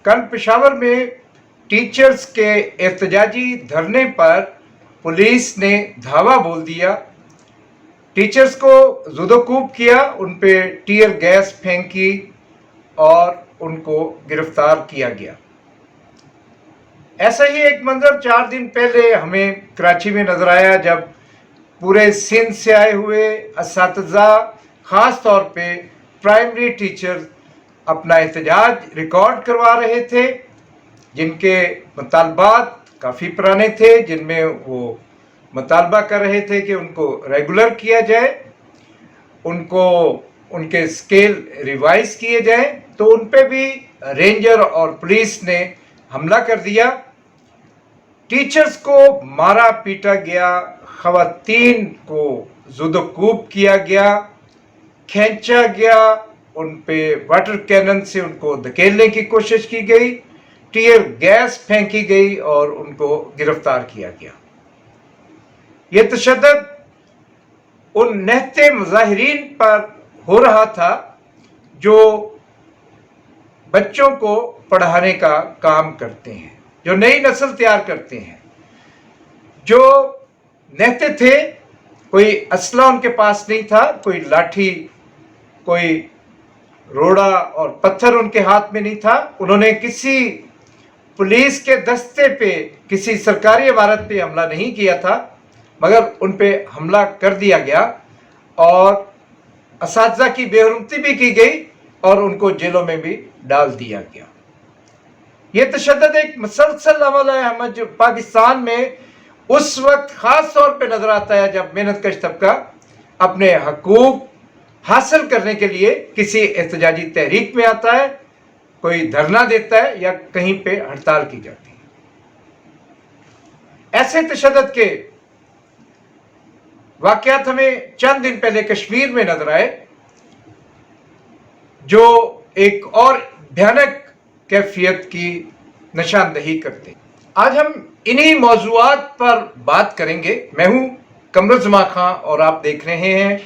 कल पेशावर में टीचर्स के एहतजाजी धरने पर पुलिस ने धावा बोल दिया। टीचर्स को जुदोकूब किया, उन पे टीयर गैस फेंकी और उनको गिरफ्तार किया गया। ऐसा ही एक मंजर 4 दिन पहले हमें कराची में नजर आया, जब पूरे सिंध से आए हुए असातिज़ा, ख़ास तौर पे प्राइमरी टीचर अपना एहतजाज रिकॉर्ड करवा रहे थे, जिनके मुतालबात काफ़ी पुराने थे, जिनमें वो मुतालबा कर रहे थे कि उनको रेगुलर किया जाए, उनको उनके स्केल रिवाइज किए जाए। तो उन पे भी रेंजर और पुलिस ने हमला कर दिया। टीचर्स को मारा पीटा गया, ख़वातीन को जुदोकूब किया गया, खींचा गया, उन पे वाटर कैनन से उनको धकेलने की कोशिश की गई, टीयर गैस फेंकी गई और उनको गिरफ्तार किया गया। ये तशद्दुद उन नहते मुजाहिरीन पर हो रहा था जो बच्चों को पढ़ाने का काम करते हैं, जो नई नस्ल तैयार करते हैं। जो नहते थे, कोई असला उनके पास नहीं था, कोई लाठी, कोई रोड़ा और पत्थर उनके हाथ में नहीं था। उन्होंने किसी पुलिस के दस्ते पे, किसी सरकारी इमारत पे हमला नहीं किया था, मगर उन पे हमला कर दिया गया और असातिज़ा की बेहुरमती भी की गई और उनको जेलों में भी डाल दिया गया। ये तशद्दुद एक मुसलसल अमल है हम जो पाकिस्तान में उस वक्त ख़ास तौर पे नज़र आता है जब मेहनतकश तबका अपने हकूक़ हासिल करने के लिए किसी एहतजाजी तहरीक में आता है, कोई धरना देता है या कहीं पे हड़ताल की जाती है। ऐसे तशद्दुद के वाक़यात हमें चंद दिन पहले कश्मीर में नजर आए, जो एक और भयानक कैफियत की निशानदही करते हैं। आज हम इन्हीं मौज़ूआत पर बात करेंगे। मैं हूं कमरुज़्ज़मान खां और आप देख रहे हैं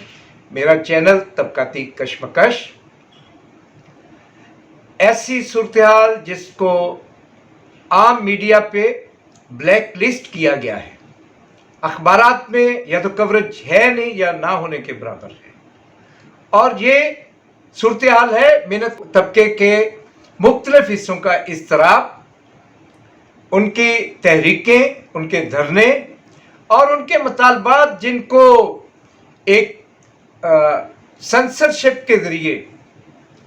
मेरा चैनल तबकाती कशमकश। ऐसी सूरत हाल जिसको आम मीडिया पे ब्लैक लिस्ट किया गया है, अखबारात में या तो कवरेज है नहीं या ना होने के बराबर है। और ये सूरत हाल है मेहनत तबके के मुख्तलिफ हिस्सों का इज़्तिराब, उनकी तहरीकें, उनके धरने और उनके मुतालबात, जिनको एक सेंसरशिप के ज़रिए,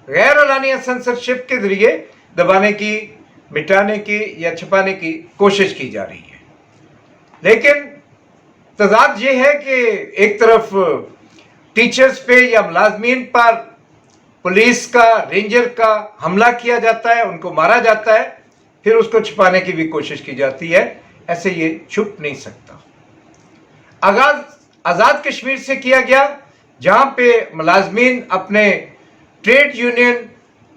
गैर एलानिया सेंसरशिप के ज़रिए दबाने की, मिटाने की या छुपाने की कोशिश की जा रही है। लेकिन तज़ाद ये है कि एक तरफ टीचर्स पे या मुलाजमीन पर पुलिस का, रेंजर का हमला किया जाता है, उनको मारा जाता है, फिर उसको छुपाने की भी कोशिश की जाती है। ऐसे ये छुप नहीं सकता। आगाज आज़ाद कश्मीर से किया गया, जहाँ पे मुलाजमीन अपने ट्रेड यूनियन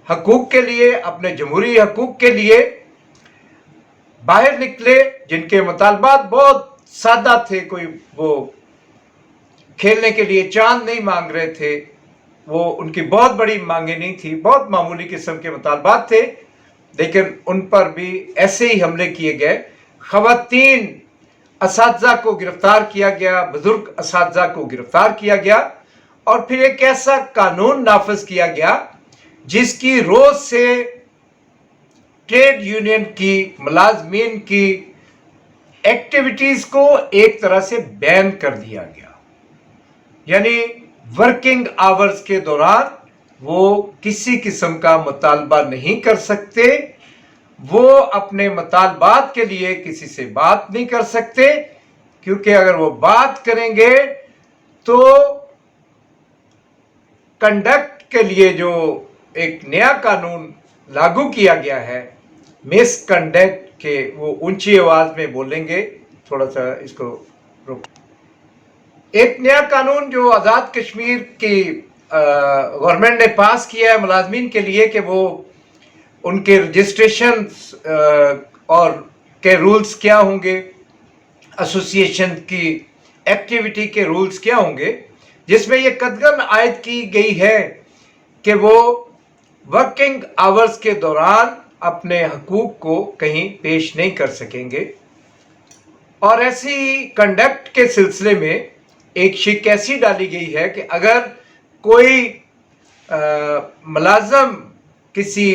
हकूक़ के लिए, अपने जमहूरी हकूक़ के लिए बाहर निकले, जिनके मुतालबात बहुत सादा थे। कोई वो खेलने के लिए चांद नहीं मांग रहे थे, वो उनकी बहुत बड़ी मांगे नहीं थी, बहुत मामूली किस्म के मुतालबात थे, लेकिन उन पर भी ऐसे ही हमले किए गए। ख़वातीन असातिज़ा को गिरफ्तार किया गया, बुजुर्ग असातिज़ा को गिरफ्तार किया गया और फिर एक ऐसा कानून नाफिज किया गया जिसकी रोज से ट्रेड यूनियन की, मुलाजमीन की एक्टिविटीज को एक तरह से बैन कर दिया गया। यानी वर्किंग आवर्स के दौरान वो किसी किस्म का मुतालबा नहीं कर सकते, वो अपने मुतालबात के लिए किसी से बात नहीं कर सकते, क्योंकि अगर वो बात करेंगे तो कंडक्ट के लिए जो एक नया कानून लागू किया गया है, मिसकंडक्ट के, वो ऊंची आवाज में बोलेंगे। थोड़ा सा इसको रोक। एक नया कानून जो आज़ाद कश्मीर की गवर्नमेंट ने पास किया है मुलाजमीन के लिए कि वो उनके रजिस्ट्रेशन और के रूल्स क्या होंगे, एसोसिएशन की एक्टिविटी के रूल्स क्या होंगे, जिसमें ये कदगन आयद की गई है कि वो वर्किंग आवर्स के दौरान अपने हकूक को कहीं पेश नहीं कर सकेंगे। और ऐसी कंडक्ट के सिलसिले में एक शिक ऐसी डाली गई है कि अगर कोई मुलाजम किसी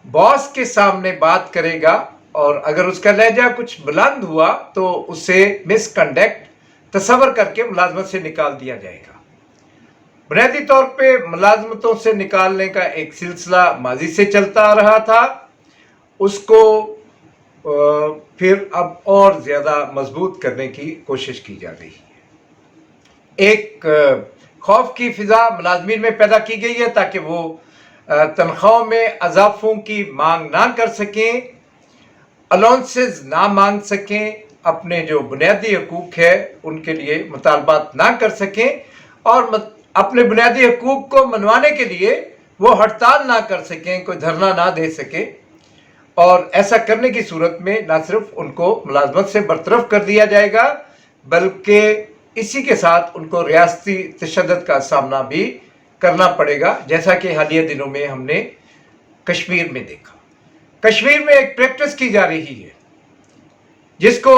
बॉस के सामने बात करेगा और अगर उसका लहजा कुछ बुलंद हुआ तो उसे मिसकंडक्ट तस्वर करके मुलाजमत से निकाल दिया जाएगा। बुनियादी तौर पे मुलाजमतों से निकालने का एक सिलसिला माजी से चलता आ रहा था, उसको फिर अब और ज़्यादा मजबूत करने की कोशिश की जा रही है। एक खौफ की फिजा मुलाजमीन में पैदा की गई है ताकि वो तनख्वाहों में अजाफों की मांग ना कर सकें, अलाउंसेस ना मांग सकें, अपने जो बुनियादी हकूक है उनके लिए मुतालबात ना कर सकें और अपने बुनियादी हकूक को मनवाने के लिए वो हड़ताल ना कर सकें, कोई धरना ना दे सके। और ऐसा करने की सूरत में ना सिर्फ उनको मुलाजमत से बरतरफ कर दिया जाएगा बल्कि इसी के साथ उनको रियासती तशद्दुद का सामना भी करना पड़ेगा, जैसा कि हालिया दिनों में हमने कश्मीर में देखा। कश्मीर में एक प्रैक्टिस की जा रही है जिसको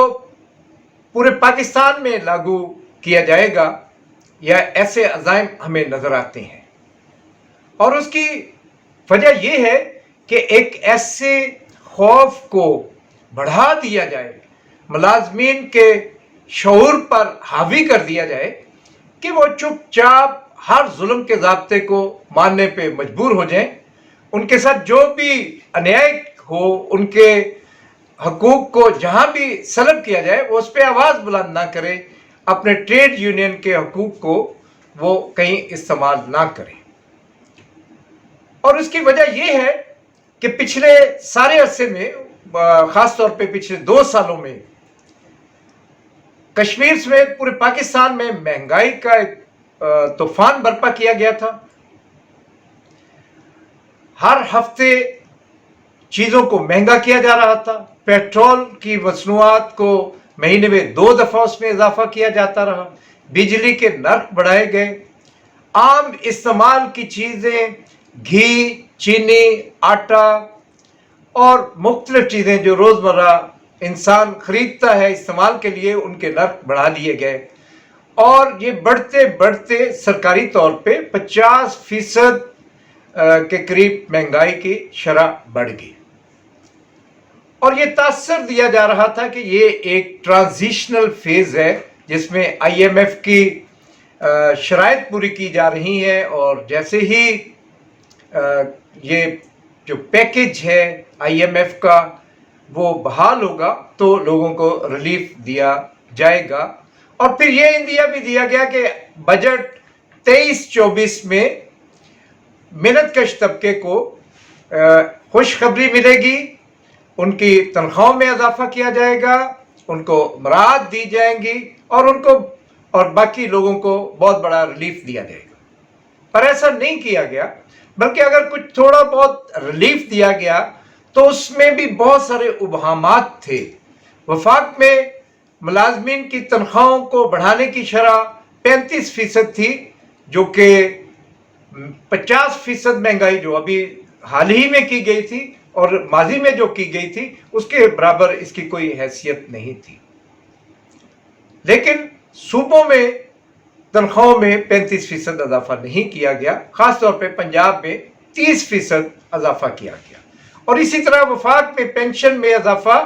पूरे पाकिस्तान में लागू किया जाएगा या ऐसे अज़ाइम हमें नजर आते हैं। और उसकी वजह यह है कि एक ऐसे खौफ को बढ़ा दिया जाए, मुलाजमीन के शऊर पर हावी कर दिया जाए कि वो चुपचाप हर जुल्म के ज़ाब्ते को मानने पे मजबूर हो जाएं, उनके साथ जो भी अन्याय हो, उनके हकूक को जहां भी सलब किया जाए वो उस पर आवाज़ बुलंद ना करे, अपने ट्रेड यूनियन के हकूक को वो कहीं इस्तेमाल ना करें। और उसकी वजह यह है कि पिछले सारे अरसे में, ख़ास तौर पे पिछले 2 सालों में कश्मीर समेत पूरे पाकिस्तान में महंगाई का एक तूफान बर्पा किया गया था। हर हफ्ते चीज़ों को महंगा किया जा रहा था। पेट्रोल की मसनूआत को महीने में 2 दफ़ा उसमें इजाफा किया जाता रहा। बिजली के नर्ख बढ़ाए गए। आम इस्तेमाल की चीज़ें, घी, चीनी, आटा और मुख्तलिफ चीज़ें जो रोज़मर्रा इंसान खरीदता है इस्तेमाल के लिए, उनके नर्ख बढ़ा दिए गए। और ये बढ़ते बढ़ते सरकारी तौर पे 50% के करीब महंगाई की शरह बढ़ गई। और ये तासर दिया जा रहा था कि ये एक ट्रांजिशनल फेज है जिसमें IMF की शराइत पूरी की जा रही है और जैसे ही ये जो पैकेज है IMF का वो बहाल होगा तो लोगों को रिलीफ दिया जाएगा। और फिर ये इंदिया भी दिया गया कि बजट 23-24 में मेहनतकश तबके को खुशखबरी मिलेगी, उनकी तनख्वाहों में इजाफा किया जाएगा, उनको मराहत दी जाएंगी और बाकी लोगों को बहुत बड़ा रिलीफ दिया जाएगा। पर ऐसा नहीं किया गया, बल्कि अगर कुछ थोड़ा बहुत रिलीफ दिया गया तो उसमें भी बहुत सारे उबहामात थे। वफाक में मुलाजमीन की तनख्वाहों को बढ़ाने की शरह 35% थी, जो कि 50% महंगाई जो अभी हाल ही में की गई थी और माजी में जो की गई थी उसके बराबर इसकी कोई हैसियत नहीं थी। लेकिन सूबों में तनख्वाहों में 35% इजाफा नहीं किया गया, खासतौर पे पंजाब में 30% इजाफा किया गया। और इसी तरह वफाक में पेंशन में इजाफा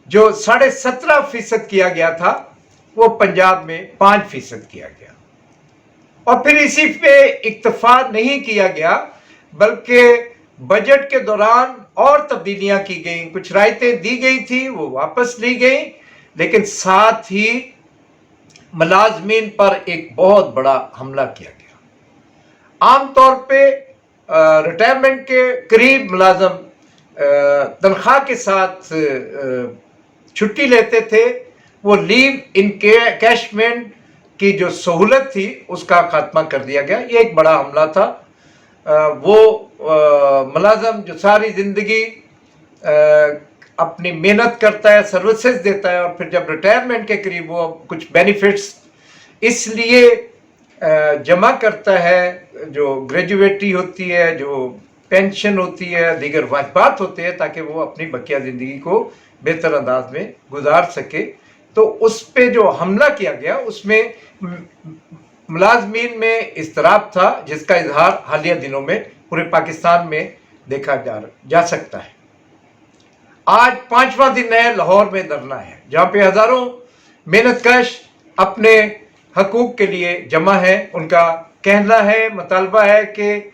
जो 17.5% किया गया था वो पंजाब में 5% किया गया। और फिर इसी पे इक्तफा नहीं किया गया बल्कि बजट के दौरान और तब्दीलियां की गई, कुछ रायतें दी गई थी वो वापस ली गई, लेकिन साथ ही मुलाजमीन पर एक बहुत बड़ा हमला किया गया। आमतौर पे रिटायरमेंट के करीब मुलाजम तनख्वाह के साथ छुट्टी लेते थे, वो लीव इनकैशमेंट की जो सहूलत थी उसका खात्मा कर दिया गया। ये एक बड़ा हमला था। वो मुलाजम जो सारी ज़िंदगी अपनी मेहनत करता है, सर्विसेज देता है और फिर जब रिटायरमेंट के करीब वो कुछ बेनिफिट्स इसलिए जमा करता है, जो ग्रेजुएटी होती है, जो पेंशन होती है, दीगर वाजबात होते हैं ताकि वो अपनी बकिया ज़िंदगी को बेहतर अंदाज में गुजार सके। तो उस पे जो हमला किया गया उसमें मुलाजमीन में इज़्तिराब था, जिसका इजहार हालिया दिनों में पूरे पाकिस्तान में देखा जा सकता है। आज 5वां दिन है, लाहौर में धरना है, जहाँ पे हज़ारों मेहनतकश अपने हकूक़ के लिए जमा है। उनका कहना है, मुतालबा है कि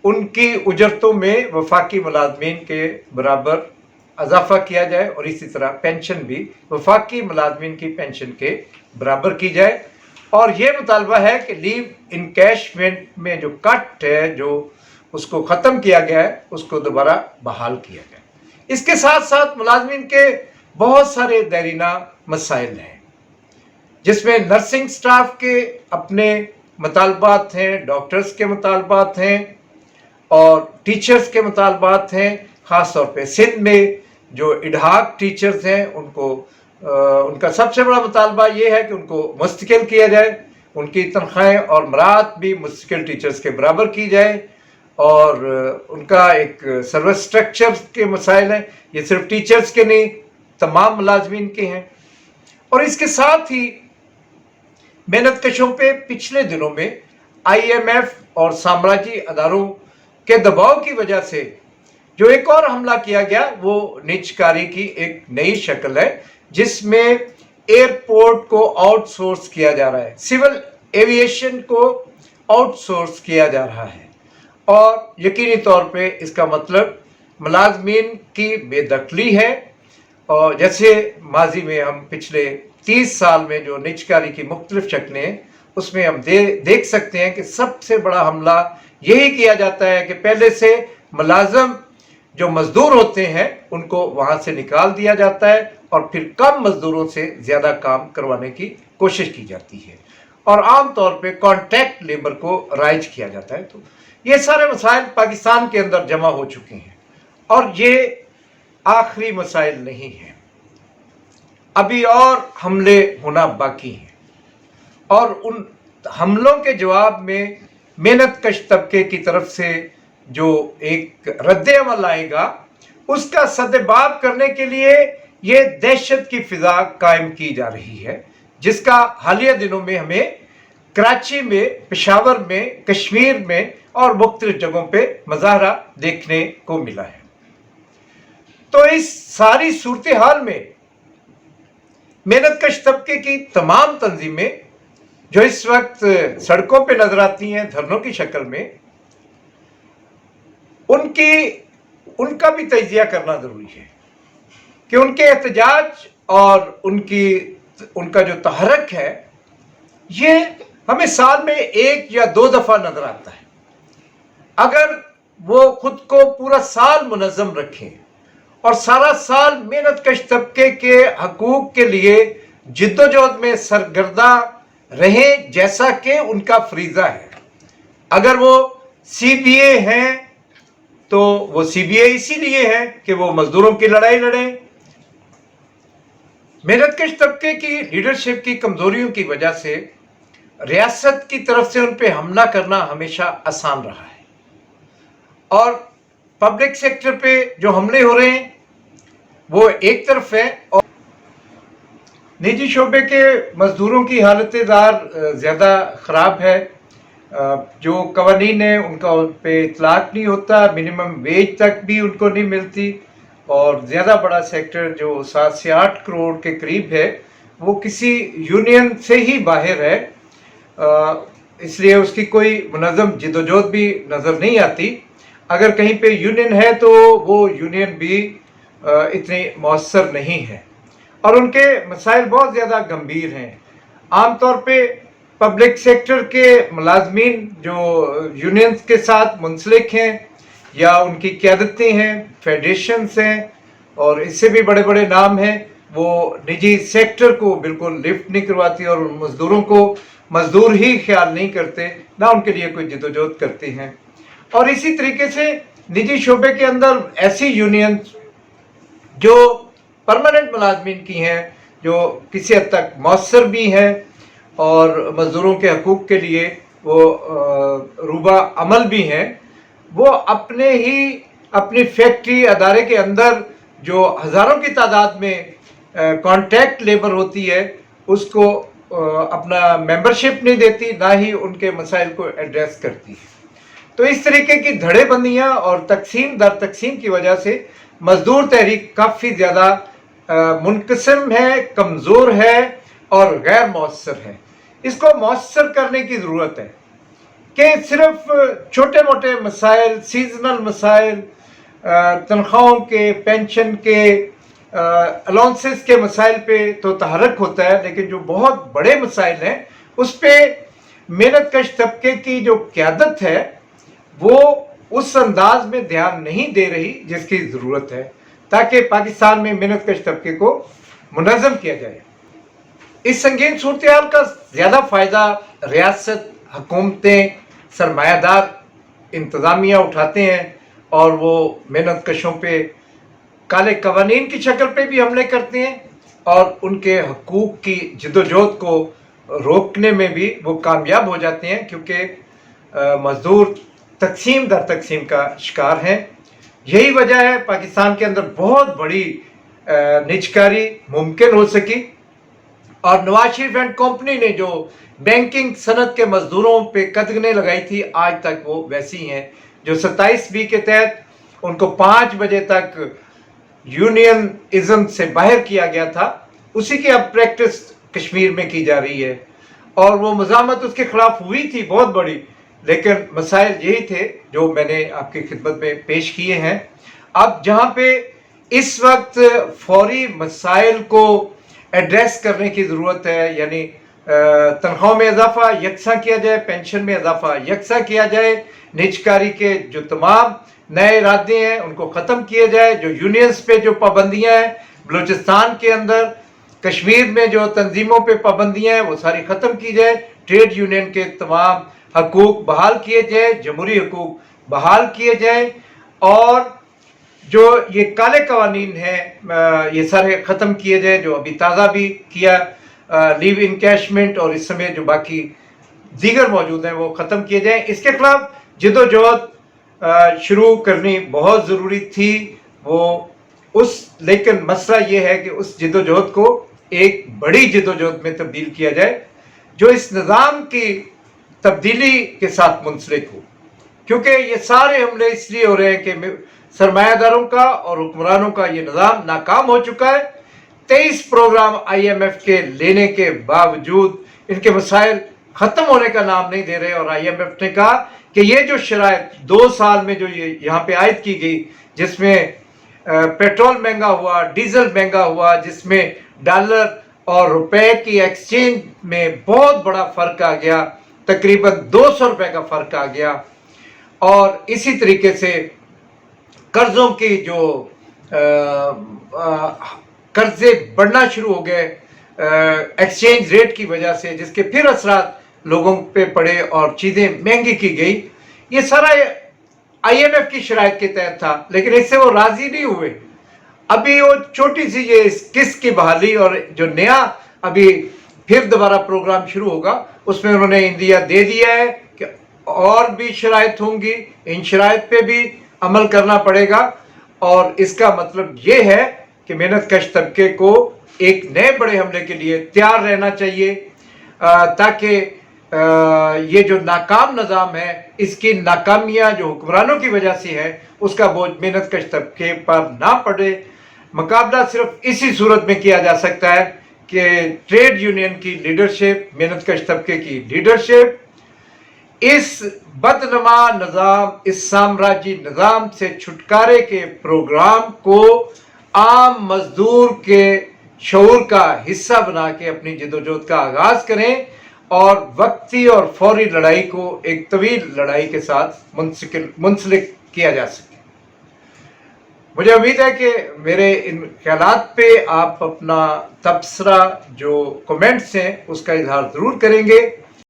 उनकी उजरतों में वफाकी मुलाजमीन के बराबर इजाफा किया जाए और इसी तरह पेंशन भी वफाकी मुलाजमीन की पेंशन के बराबर की जाए। और ये मुतालबा है कि लीव इनकैशमेंट में जो कट है, जो उसको ख़त्म किया गया है, उसको दोबारा बहाल किया जाए। इसके साथ साथ मुलाजमीन के बहुत सारे दैरीना मसाइल हैं, जिसमें नर्सिंग स्टाफ के अपने मुतालबात हैं, डॉक्टर्स के मुतालबात हैं और टीचर्स के मुतालबात हैं। ख़ास तौर पे सिंध में जो इडहाक टीचर्स हैं उनका सबसे बड़ा मुतालबा ये है कि उनको मुस्तकिल किया जाए, उनकी तनख्वाहें और मरात भी मुस्तकिल टीचर्स के बराबर की जाए और उनका एक सर्विस स्ट्रक्चर के मसाइल हैं। ये सिर्फ टीचर्स के नहीं, तमाम मुलाजमीन के हैं। और इसके साथ ही मेहनतकशों पे पिछले दिनों में IMF और साम्राज्यी अदारों के दबाव की वजह से जो एक और हमला किया गया, वो निजकारी की एक नई शक्ल है, जिसमें एयरपोर्ट को आउटसोर्स किया जा रहा है, सिविल एविएशन को आउटसोर्स किया जा रहा है। और यकीनी तौर पे इसका मतलब मुलाजमीन की बेदखली है। और जैसे माजी में हम पिछले 30 साल में जो निजकारी की मुख्तलिफ शक्लें हैं, उसमें हम देख सकते हैं कि सबसे बड़ा हमला यही किया जाता है कि पहले से मुलाजम जो मजदूर होते हैं उनको वहाँ से निकाल दिया जाता है और फिर कम मजदूरों से ज़्यादा काम करवाने की कोशिश की जाती है और आम तौर पे कॉन्ट्रैक्ट लेबर को राइज किया जाता है। तो ये सारे मसाइल पाकिस्तान के अंदर जमा हो चुके हैं और ये आखिरी मसाइल नहीं हैं, अभी और हमले होना बाकी हैं और उन हमलों के जवाब में मेहनतकश तबके की तरफ से जो एक रद्द-ए-अमल आएगा, उसका सद्देबाब करने के लिए ये दहशत की फिजा कायम की जा रही है, जिसका हालिया दिनों में हमें कराची में, पेशावर में, कश्मीर में और मुख्तलिफ जगहों पे मुजाहरा देखने को मिला है। तो इस सारी सूरत हाल में मेहनतकश तबके की तमाम तंजीमें जो इस वक्त सड़कों पे नजर आती हैं धरनों की शक्ल में, उनका भी तजिया करना जरूरी है कि उनके एहतजाज और उनका जो तहरक है, ये हमें साल में 1 या 2 दफा नजर आता है। अगर वो खुद को पूरा साल मुनज़्ज़म रखें और सारा साल मेहनतकश तबके के हकूक के लिए जिद्दोजहद में सरगर्दा रहें, जैसा कि उनका फरीजा है। अगर वो CBA हैं तो वो CBA इसीलिए है कि वो मजदूरों की लड़ाई लड़ें। मेहनतकश तबके की लीडरशिप की कमजोरियों की वजह से रियासत की तरफ से उन पे हमला करना हमेशा आसान रहा है और पब्लिक सेक्टर पे जो हमले हो रहे हैं वो एक तरफ है और निजी शोबे के मजदूरों की हालत ज़्यादा ख़राब है। जो कवानीन है उनका उन पे इतलाक नहीं होता, मिनिमम वेज तक भी उनको नहीं मिलती और ज़्यादा बड़ा सेक्टर जो 7 से 8 करोड़ के करीब है वो किसी यूनियन से ही बाहर है, इसलिए उसकी कोई मुनज़्ज़म जिद्दोजहद भी नज़र नहीं आती। अगर कहीं पे यूनियन है तो वो यूनियन भी इतनी मौसर नहीं है और उनके मसाइल बहुत ज़्यादा गंभीर हैं। आम तौर पे पब्लिक सेक्टर के मुलाजमीन जो यूनियंस के साथ मुंसलिक हैं या उनकी क़यादतें हैं, फेडरेशंस हैं और इससे भी बड़े बड़े नाम हैं, वो निजी सेक्टर को बिल्कुल लिफ्ट नहीं करवाती और उन मज़दूरों को मज़दूर ही ख्याल नहीं करते, ना उनके लिए कोई जिद्दोजहद करते हैं। और इसी तरीके से निजी शोबे के अंदर ऐसी यूनियन जो परमानेंट मुलाजमीन की हैं, जो किसी हद तक मौसर भी हैं और मज़दूरों के हकूक़ के लिए वो रूबा अमल भी हैं, وہ اپنی فیکٹری ادارے کے اندر جو ہزاروں کی تعداد میں کانٹیکٹ لیبر ہوتی ہے اس کو اپنا ممبرشپ نہیں دیتی، نہ ہی ان کے مسائل کو ایڈریس کرتی ہے۔ تو اس طریقے کی دھڑے بندیاں اور تقسیم در تقسیم کی وجہ سے مزدور تحریک کافی زیادہ منقسم ہے، کمزور ہے اور غیر مؤثر ہے۔ اس کو مؤثر کرنے کی ضرورت ہے کہ صرف چھوٹے موٹے مسائل، سیزنل مسائل، تنخواہوں کے، پینشن کے، الاؤنسز کے مسائل پہ تو تحرک ہوتا ہے، لیکن جو بہت بڑے مسائل ہیں اس پہ محنت کش طبقے کی جو قیادت ہے وہ اس انداز میں دھیان نہیں دے رہی جس کی ضرورت ہے، تاکہ پاکستان میں محنت کش طبقے کو منظم کیا جائے۔ اس سنگین صورتحال کا زیادہ فائدہ ریاست، حکومتیں، سرمایہ دار انتظامیہ اٹھاتے ہیں اور وہ محنت کشوں پہ کالے قوانین کی شکل پہ بھی حملے کرتے ہیں اور ان کے حقوق کی جدوجہد کو روکنے میں بھی وہ کامیاب ہو جاتے ہیں، کیونکہ مزدور تقسیم در تقسیم کا شکار ہیں۔ یہی وجہ ہے پاکستان کے اندر بہت بڑی نجکاری ممکن ہو سکی، اور نواز شریف اینڈ کمپنی نے جو بینکنگ صنعت کے مزدوروں پہ قدغنیں لگائی تھی آج تک وہ ویسی ہیں۔ جو 27B کے تحت ان کو 5 بجے تک یونین ازم سے باہر کیا گیا تھا، اسی کی اب پریکٹس کشمیر میں کی جا رہی ہے، اور وہ مزاحمت اس کے خلاف ہوئی تھی بہت بڑی، لیکن مسائل یہی تھے جو میں نے آپ کی خدمت میں پیش کیے ہیں۔ اب جہاں پہ اس وقت فوری مسائل کو ایڈریس کرنے کی ضرورت ہے، یعنی تنخواہوں میں اضافہ یکساں کیا جائے، پینشن میں اضافہ یکساں کیا جائے، نجکاری کے جو تمام نئے ارادے ہیں ان کو ختم کیے جائے، جو یونینز پہ جو پابندیاں ہیں بلوچستان کے اندر، کشمیر میں جو تنظیموں پہ پابندیاں ہیں وہ ساری ختم کی جائے، ٹریڈ یونین کے تمام حقوق بحال کیے جائے، جمہوری حقوق بحال کیے جائیں، اور جو یہ کالے قوانین ہیں یہ سارے ختم کیے جائیں، جو ابھی تازہ بھی کیا لیو انکیشمنٹ اور اس سمے جو باقی دیگر موجود ہیں وہ ختم کیے جائیں۔ اس کے خلاف جد و جہد شروع کرنی بہت ضروری تھی، لیکن مسئلہ یہ ہے کہ اس جد و جہد کو ایک بڑی جد و جہد میں تبدیل کیا جائے جو اس نظام کی تبدیلی کے ساتھ منسلک ہو، کیونکہ یہ سارے حملے اس لیے ہو رہے ہیں کہ سرمایہ داروں کا اور حکمرانوں کا یہ نظام ناکام ہو چکا ہے۔ 23 پروگرام IMF کے لینے کے باوجود ان کے مسائل ختم ہونے کا نام نہیں دے رہے، اور IMF نے کہا کہ یہ جو شرائط 2 سال میں جو یہاں پہ عائد کی گئی، جس میں پیٹرول مہنگا ہوا، ڈیزل مہنگا ہوا، جس میں ڈالر اور روپے کی ایکسچینج میں بہت بڑا فرق آ گیا، تقریباً 200 روپے کا فرق آ گیا، اور اسی طریقے سے قرضوں کی جو قرضے بڑھنا شروع ہو گئے ایکسچینج ریٹ کی وجہ سے، جس کے پھر اثرات لوگوں پہ پڑے اور چیزیں مہنگی کی گئی۔ یہ سارا IMF کی شرائط کے تحت تھا، لیکن اس سے وہ راضی نہیں ہوئے۔ ابھی وہ چھوٹی سی یہ قسط کی بحالی اور جو نیا ابھی پھر دوبارہ پروگرام شروع ہوگا اس میں انہوں نے اندیا دے دیا ہے کہ اور بھی شرائط ہوں گی، ان شرائط پہ بھی عمل کرنا پڑے گا، اور اس کا مطلب یہ ہے کہ محنت کش طبقے کو ایک نئے بڑے حملے کے لیے تیار رہنا چاہیے، تاکہ یہ جو ناکام نظام ہے اس کی ناکامیاں جو حکمرانوں کی وجہ سے ہے اس کا بوجھ محنت کش طبقے پر نہ پڑے۔ مقابلہ صرف اسی صورت میں کیا جا سکتا ہے کہ ٹریڈ یونین کی لیڈرشپ، محنت کش طبقے کی لیڈرشپ اس بدنما نظام، اس سامراجی نظام سے چھٹکارے کے پروگرام کو عام مزدور کے شعور کا حصہ بنا کے اپنی جدوجہد کا آغاز کریں، اور وقتی اور فوری لڑائی کو ایک طویل لڑائی کے ساتھ منسلک کیا جا سکے۔ مجھے امید ہے کہ میرے ان خیالات پہ آپ اپنا تبصرہ جو کمنٹس ہیں اس کا اظہار ضرور کریں گے۔